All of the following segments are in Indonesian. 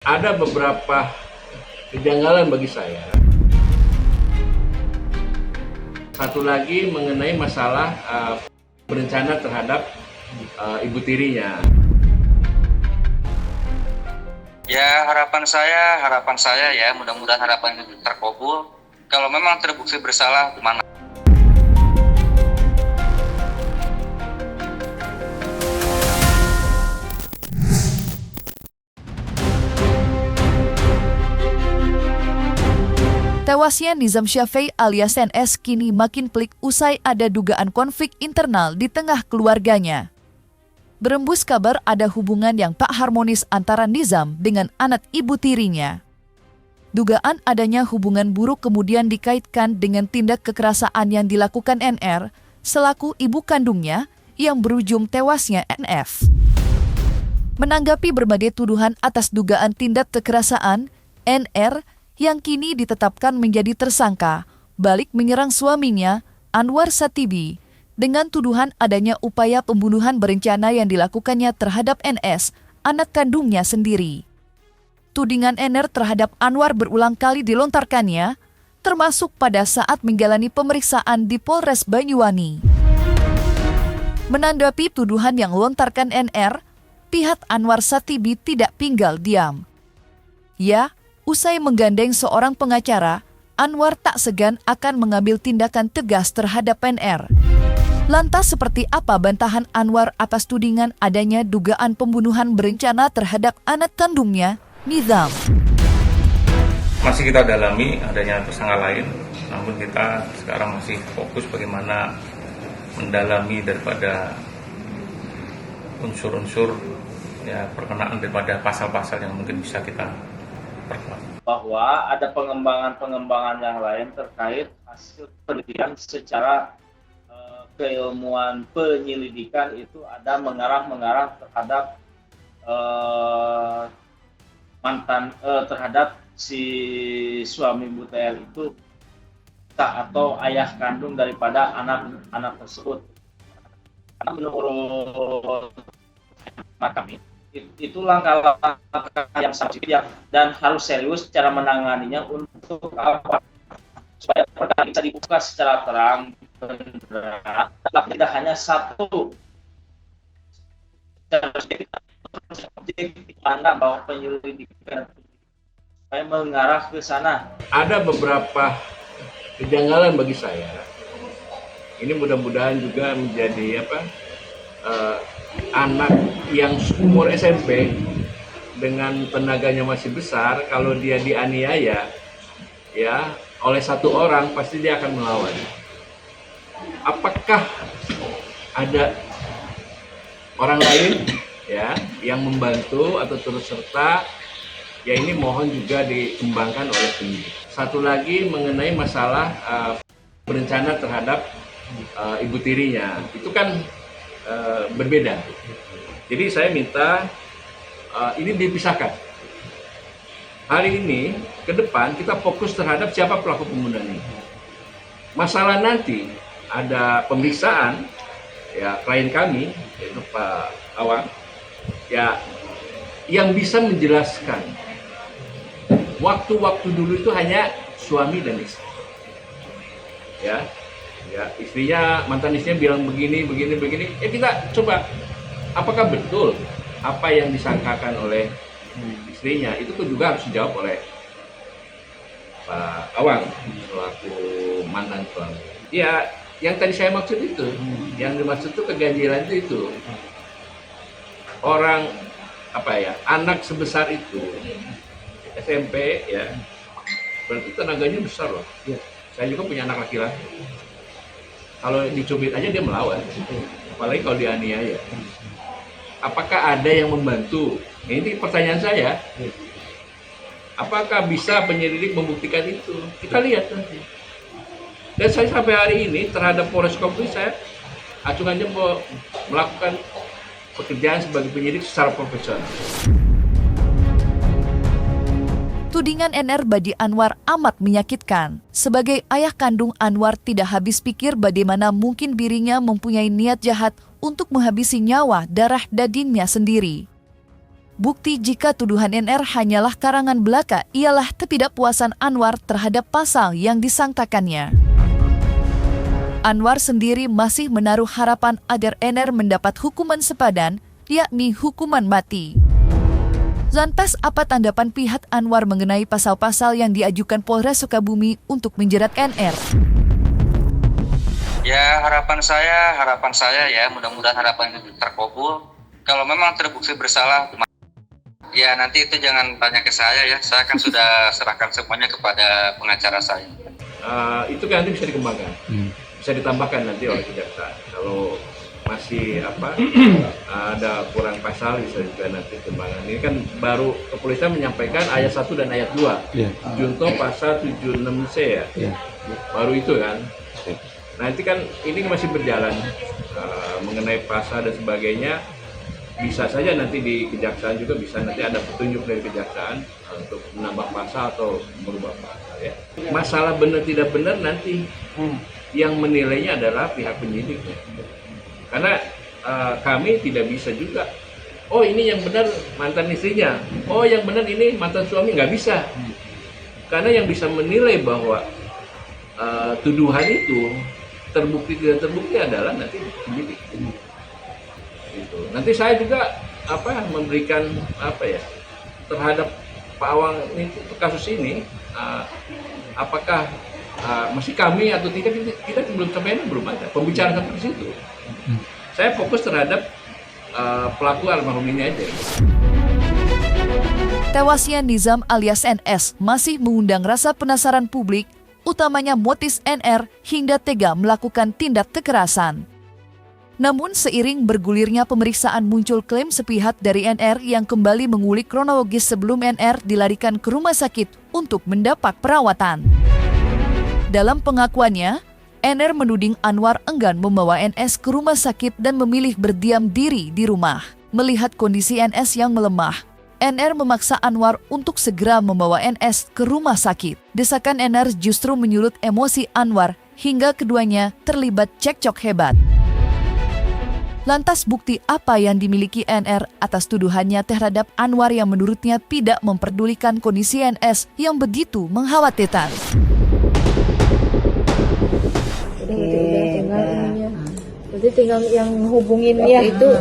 Ada beberapa kejanggalan bagi saya. Satu lagi mengenai masalah berencana terhadap ibu tirinya. Ya harapan saya ya mudah-mudahan harapan itu terkabul. Kalau memang terbukti bersalah, mana? Tewasnya Nizam Syafei alias NS kini makin pelik usai ada dugaan konflik internal di tengah keluarganya. Berembus kabar ada hubungan yang tak harmonis antara Nizam dengan anak ibu tirinya. Dugaan adanya hubungan buruk kemudian dikaitkan dengan tindak kekerasan yang dilakukan NR selaku ibu kandungnya yang berujung tewasnya NF. Menanggapi berbagai tuduhan atas dugaan tindak kekerasan, NR yang kini ditetapkan menjadi tersangka, balik menyerang suaminya, Anwar Satibi, dengan tuduhan adanya upaya pembunuhan berencana yang dilakukannya terhadap NS, anak kandungnya sendiri. Tudingan NR terhadap Anwar berulang kali dilontarkannya, termasuk pada saat menjalani pemeriksaan di Polres Banyuwangi. Menanggapi tuduhan yang lontarkan NR, pihak Anwar Satibi tidak tinggal diam. Usai menggandeng seorang pengacara, Anwar tak segan akan mengambil tindakan tegas terhadap NR. Lantas seperti apa bantahan Anwar atas tudingan adanya dugaan pembunuhan berencana terhadap anak kandungnya, Nizam? Masih kita dalami adanya tersangka lain, namun kita sekarang masih fokus bagaimana mendalami daripada unsur-unsur perkenaan daripada pasal-pasal yang mungkin bisa kita bahwa ada pengembangan yang lain terkait hasil penelitian secara keilmuan penyelidikan itu ada mengarah terhadap terhadap si suami Bu TL itu atau ayah kandung daripada anak tersebut. Karena menurut kami itu langkah-langkah yang sangat dan harus serius cara menanganinya untuk apa? Supaya perkara bisa dibuka secara terang benerang, tidak hanya satu mana bahwa penyelidikan supaya mengarah ke sana. Ada beberapa kejanggalan bagi saya. Ini mudah-mudahan juga menjadi anak yang umur SMP dengan tenaganya masih besar, kalau dia dianiaya oleh satu orang pasti dia akan melawan. Apakah ada orang lain yang membantu atau turut serta? Ini mohon juga dikembangkan oleh penyidik. Satu lagi mengenai masalah berencana terhadap ibu tirinya, itu kan berbeda. Jadi saya minta ini dipisahkan. Hari ini ke depan kita fokus terhadap siapa pelaku pembunuhan ini. Masalah nanti ada pemeriksaan klien kami yaitu Pak Awang yang bisa menjelaskan waktu-waktu dulu itu hanya suami dan istri. Istrinya, mantan istrinya bilang begini. Kita coba, apakah betul apa yang disangkakan oleh istrinya itu juga harus dijawab oleh Pak Awang selaku mantan suami. Yang tadi saya maksud itu, yang dimaksud itu keganjilan itu. Orang anak sebesar itu SMP berarti tenaganya besar loh. Saya juga punya anak laki-laki. Kalau dicubit aja dia melawan, apalagi kalau dianiaya. Apakah ada yang membantu? Ini pertanyaan saya. Apakah bisa penyelidik membuktikan itu? Kita lihat nanti. Dan saya sampai hari ini terhadap Polres Komplit saya acungannya melakukan pekerjaan sebagai penyidik secara profesional. Tudingan NR bagi Anwar amat menyakitkan. Sebagai ayah kandung, Anwar tidak habis pikir bagaimana mungkin dirinya mempunyai niat jahat untuk menghabisi nyawa darah dagingnya sendiri. Bukti jika tuduhan NR hanyalah karangan belaka ialah ketidakpuasan Anwar terhadap pasal yang disangkakannya. Anwar sendiri masih menaruh harapan agar NR mendapat hukuman sepadan, yakni hukuman mati. Lantas apa tanggapan pihak Anwar mengenai pasal-pasal yang diajukan Polres Sukabumi untuk menjerat NR? Ya harapan saya ya mudah-mudahan harapan itu terkabul. Kalau memang terbukti bersalah, ya nanti itu jangan tanya ke saya ya. Saya kan sudah serahkan semuanya kepada pengacara saya. Itu kan nanti bisa dikembangkan, bisa ditambahkan nanti oleh kejaksaan. Kalau masih ada kurang pasal bisa juga nanti dikembangkan. Ini kan baru kepolisian menyampaikan ayat 1 dan ayat 2 junto pasal 76C ya. Baru itu kan. Nanti kan ini masih berjalan mengenai pasal dan sebagainya. Bisa saja nanti di kejaksaan juga bisa nanti ada petunjuk dari kejaksaan untuk menambah pasal atau merubah pasal ya. Masalah benar tidak benar nanti yang menilainya adalah pihak penyidik ya. Karena kami tidak bisa juga, oh ini yang benar mantan istrinya, oh yang benar ini mantan suami, nggak bisa. Karena yang bisa menilai bahwa tuduhan itu terbukti tidak terbukti adalah nanti penyidik. Gitu. Nanti saya juga memberikan terhadap Pak Awang ini kasus ini apakah masih kami atau tidak kita belum sampai ini belum ada pembicaraan sampai situ. Saya fokus terhadap pelaku almarhum ini aja. Tewasnya Nizam alias NS masih mengundang rasa penasaran publik, utamanya motif NR hingga tega melakukan tindak kekerasan. Namun seiring bergulirnya pemeriksaan muncul klaim sepihak dari NR yang kembali mengulik kronologis sebelum NR dilarikan ke rumah sakit untuk mendapat perawatan. Dalam pengakuannya, NR menuding Anwar enggan membawa NS ke rumah sakit dan memilih berdiam diri di rumah. Melihat kondisi NS yang melemah, NR memaksa Anwar untuk segera membawa NS ke rumah sakit. Desakan NR justru menyulut emosi Anwar hingga keduanya terlibat cekcok hebat. Lantas bukti apa yang dimiliki NR atas tuduhannya terhadap Anwar yang menurutnya tidak memperdulikan kondisi NS yang begitu mengkhawatirkan? Udah tinggal ininya. Berarti tinggal yang hubungin ya itu.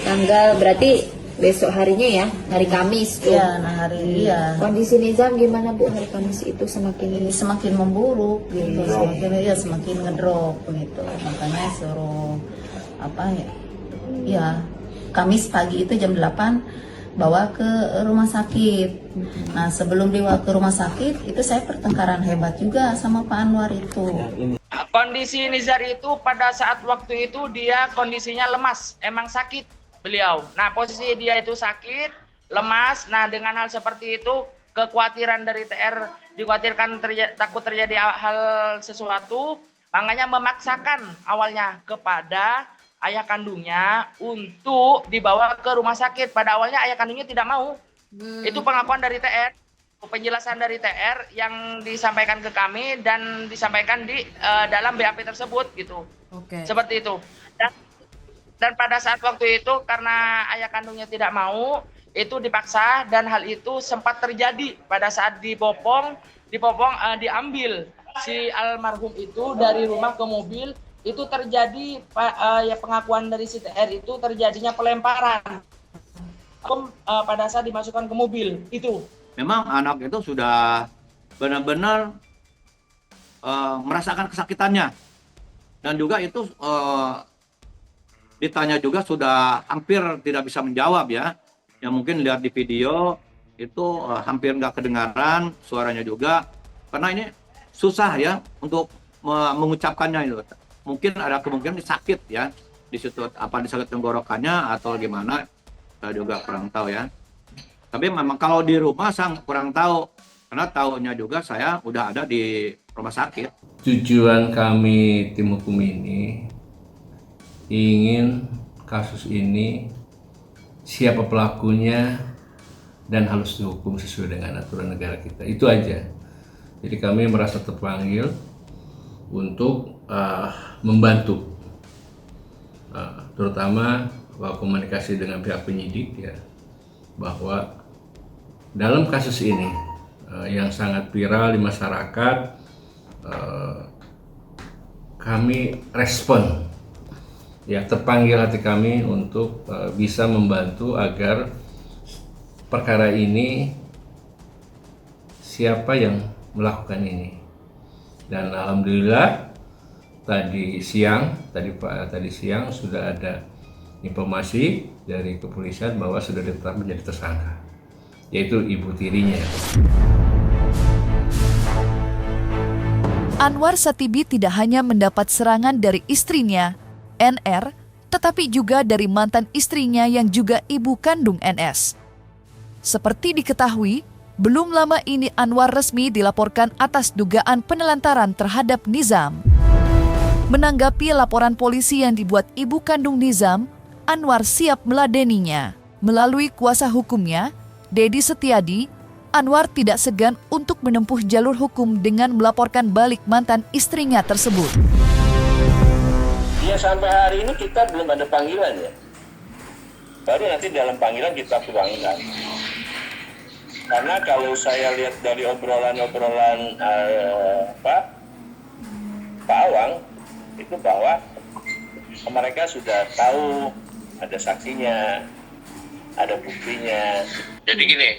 Tanggal berarti besok harinya ya, hari Kamis tuh. Iya, nah hari iya. Kondisi Nizam gimana Bu hari Kamis itu Semakin memburuk gitu, semakin ngedrop gitu. Makanya suruh ya Kamis pagi itu jam 8 bawa ke rumah sakit. Nah sebelum dibawa ke rumah sakit itu saya pertengkaran hebat juga sama Pak Anwar itu. Kondisi Nizar itu pada saat waktu itu dia kondisinya lemas, emang sakit beliau. Nah posisi dia itu sakit, lemas. Nah dengan hal seperti itu kekhawatiran dari TR dikhawatirkan takut terjadi hal sesuatu, makanya memaksakan awalnya kepada ayah kandungnya untuk dibawa ke rumah sakit. Pada awalnya ayah kandungnya tidak mau. Itu pengakuan dari TR, penjelasan dari TR yang disampaikan ke kami dan disampaikan di dalam BAP tersebut gitu. Seperti itu. Dan pada saat waktu itu karena ayah kandungnya tidak mau, itu dipaksa dan hal itu sempat terjadi pada saat dibopong diambil si almarhum itu dari rumah ke mobil. Itu terjadi pengakuan dari si TR itu terjadinya pelemparan pada saat dimasukkan ke mobil itu. Memang anak itu sudah benar-benar merasakan kesakitannya dan juga itu ditanya juga sudah hampir tidak bisa menjawab ya. Yang mungkin lihat di video itu hampir nggak kedengaran suaranya juga karena ini susah ya untuk mengucapkannya itu. Mungkin ada kemungkinan sakit ya di situ di sakit tenggorokannya atau gimana saya juga kurang tahu ya. Tapi memang kalau di rumah saya kurang tahu karena tahunya juga saya udah ada di rumah sakit. Tujuan kami tim hukum ini ingin kasus ini siapa pelakunya dan harus dihukum sesuai dengan aturan negara kita. Itu aja. Jadi kami merasa terpanggil untuk membantu terutama komunikasi dengan pihak penyidik ya, bahwa dalam kasus ini yang sangat viral di masyarakat, kami respon ya, terpanggil hati kami untuk bisa membantu agar perkara ini, siapa yang melakukan ini. Dan alhamdulillah tadi siang sudah ada informasi dari kepolisian bahwa sudah ditetapkan menjadi tersangka, yaitu ibu tirinya. Anwar Satibi tidak hanya mendapat serangan dari istrinya, NR, tetapi juga dari mantan istrinya yang juga ibu kandung NS. Seperti diketahui, belum lama ini Anwar resmi dilaporkan atas dugaan penelantaran terhadap Nizam. Menanggapi laporan polisi yang dibuat ibu kandung Nizam, Anwar siap meladeninya. Melalui kuasa hukumnya, Dedi Setiadi, Anwar tidak segan untuk menempuh jalur hukum dengan melaporkan balik mantan istrinya tersebut. Ya, sampai hari ini kita belum ada panggilan ya. Baru nanti dalam panggilan kita tuangkan. Karena kalau saya lihat dari obrolan Pak Awang itu bahwa mereka sudah tahu ada saksinya, ada buktinya. Jadi gini,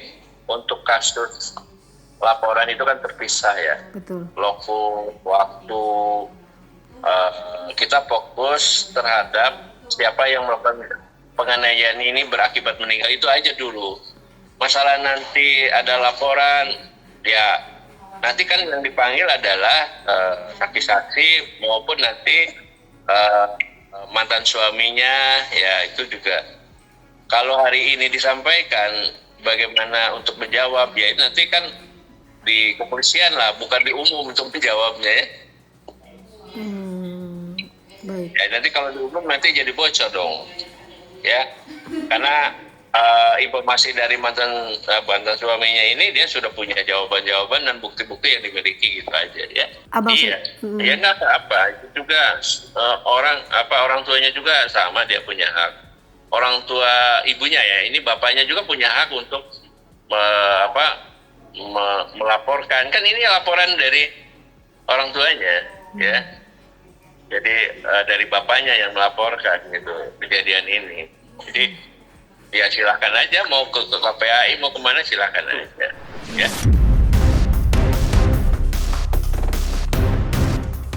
untuk kasus laporan itu kan terpisah ya. Betul. Loku, waktu, kita fokus terhadap siapa yang melakukan penganiayaan ini berakibat meninggal, itu aja dulu. Masalah nanti ada laporan, ya nanti kan yang dipanggil adalah saksi-saksi maupun nanti mantan suaminya, ya itu juga. Kalau hari ini disampaikan bagaimana untuk menjawab, ya itu nanti kan di kepolisian lah, bukan di umum untuk menjawabnya ya. Baik. Ya nanti kalau di umum nanti jadi bocor dong, ya karena informasi dari mantan suaminya ini, dia sudah punya jawaban-jawaban dan bukti-bukti yang dimiliki gitu aja ya. Abang iya, ya nggak apa, itu juga orang tuanya juga sama, dia punya hak. Orang tua ibunya ya, ini bapaknya juga punya hak untuk melaporkan, kan ini laporan dari orang tuanya ya. Jadi dari bapaknya yang melaporkan gitu kejadian ini. Jadi ya silahkan aja, mau ke KPAI mau kemana silahkan aja ya.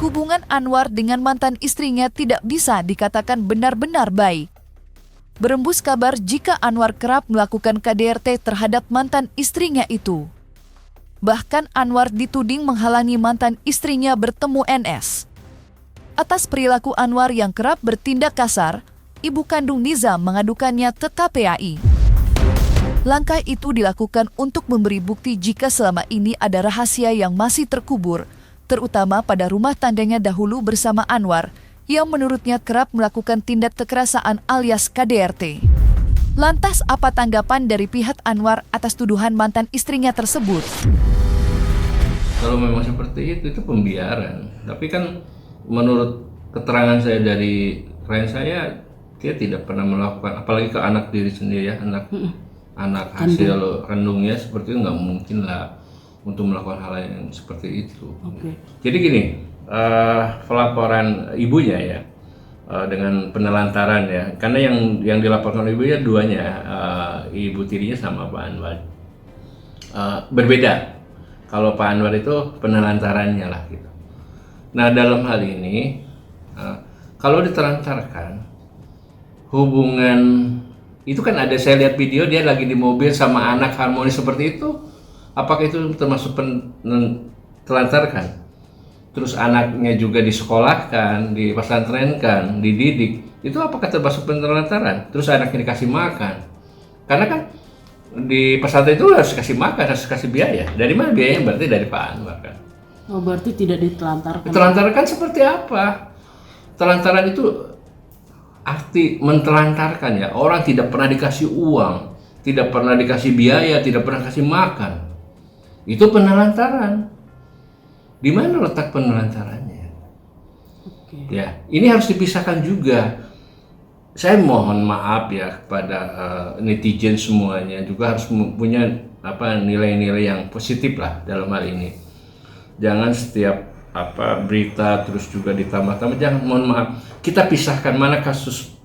Hubungan Anwar dengan mantan istrinya tidak bisa dikatakan benar-benar baik. Berembus kabar jika Anwar kerap melakukan KDRT terhadap mantan istrinya itu. Bahkan Anwar dituding menghalangi mantan istrinya bertemu NS. Atas perilaku Anwar yang kerap bertindak kasar, ibu kandung Nizam mengadukannya ke KPAI. Langkah itu dilakukan untuk memberi bukti jika selama ini ada rahasia yang masih terkubur, terutama pada rumah tangganya dahulu bersama Anwar, yang menurutnya kerap melakukan tindak kekerasan alias KDRT. Lantas apa tanggapan dari pihak Anwar atas tuduhan mantan istrinya tersebut? Kalau memang seperti itu pembiaran. Tapi kan menurut keterangan saya dari klien saya, dia tidak pernah melakukan, apalagi ke anak diri sendiri ya, anak hasil kandungnya, seperti itu nggak mungkin lah untuk melakukan hal yang seperti itu. Jadi gini, pelaporan ibunya ya, dengan penelantaran ya, karena yang dilaporkan ibunya duanya, ibu tirinya sama Pak Anwar, berbeda. Kalau Pak Anwar itu penelantarannya lah gitu. Nah dalam hal ini, kalau ditelantarkan, hubungan itu kan ada, saya lihat video dia lagi di mobil sama anak harmonis seperti itu, apakah itu termasuk telantarkan? Terus anaknya juga disekolahkan, dipesantrenkan, dididik, itu apakah termasuk penelantaran? Terus anaknya dikasih makan, karena kan di pesantren itu harus kasih makan, harus kasih biaya. Dari mana biayanya? Berarti dari Pak Anwar kan. Oh, berarti tidak ditelantarkan. Telantarkan seperti apa? Telantaran itu arti mentelantarkan ya, orang tidak pernah dikasih uang, tidak pernah dikasih biaya, tidak pernah kasih makan. Itu penelantaran. Di mana letak penelantarannya? Ya, ini harus dipisahkan juga. saya mohon maaf ya kepada netizen semuanya, juga harus punya nilai-nilai yang positif lah dalam hal ini. Jangan setiap berita terus juga ditambah-tambah. Jangan, mohon maaf, kita pisahkan mana kasus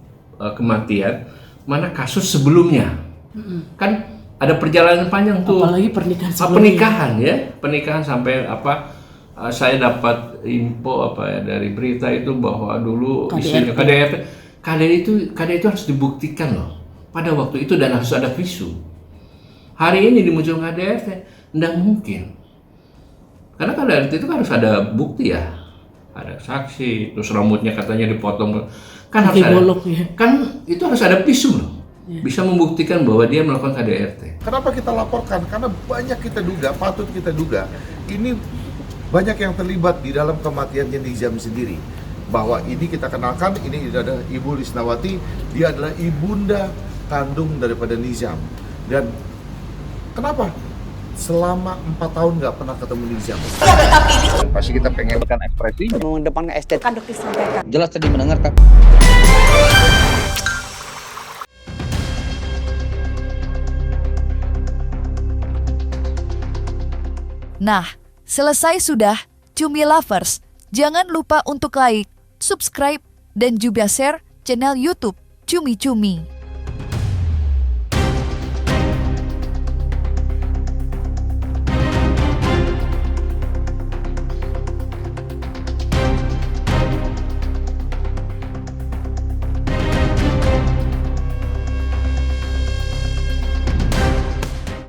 kematian, mana kasus sebelumnya. Kan ada perjalanan panjang tuh. Apalagi pernikahan sebelumnya. Pernikahan sampai saya dapat info dari berita itu bahwa dulu istrinya KDRT itu harus dibuktikan loh pada waktu itu, dan harus ada visu. Hari ini dimunculkan KDRT, tidak mungkin. Karena KDRT itu harus ada bukti ya, ada saksi, terus rambutnya katanya dipotong, kan harus ada, kan itu harus ada visu loh, bisa membuktikan bahwa dia melakukan KDRT. Kenapa kita laporkan? Karena banyak kita duga, patut kita duga, ini banyak yang terlibat di dalam kematiannya Nizam sendiri. Bahwa ini kita kenalkan, ini adalah Ibu Lisnawati, dia adalah ibunda kandung daripada Nizam. Dan kenapa? Selama 4 tahun nggak pernah ketemu Nizam. Pasti kita pengen kan ekspresi mengedepankan estetik. Kan dokter sampaikan. Jelas tadi mendengarkan. Nah, selesai sudah Cumi Lovers. Jangan lupa untuk like, subscribe, dan juga share channel YouTube Cumi Cumi.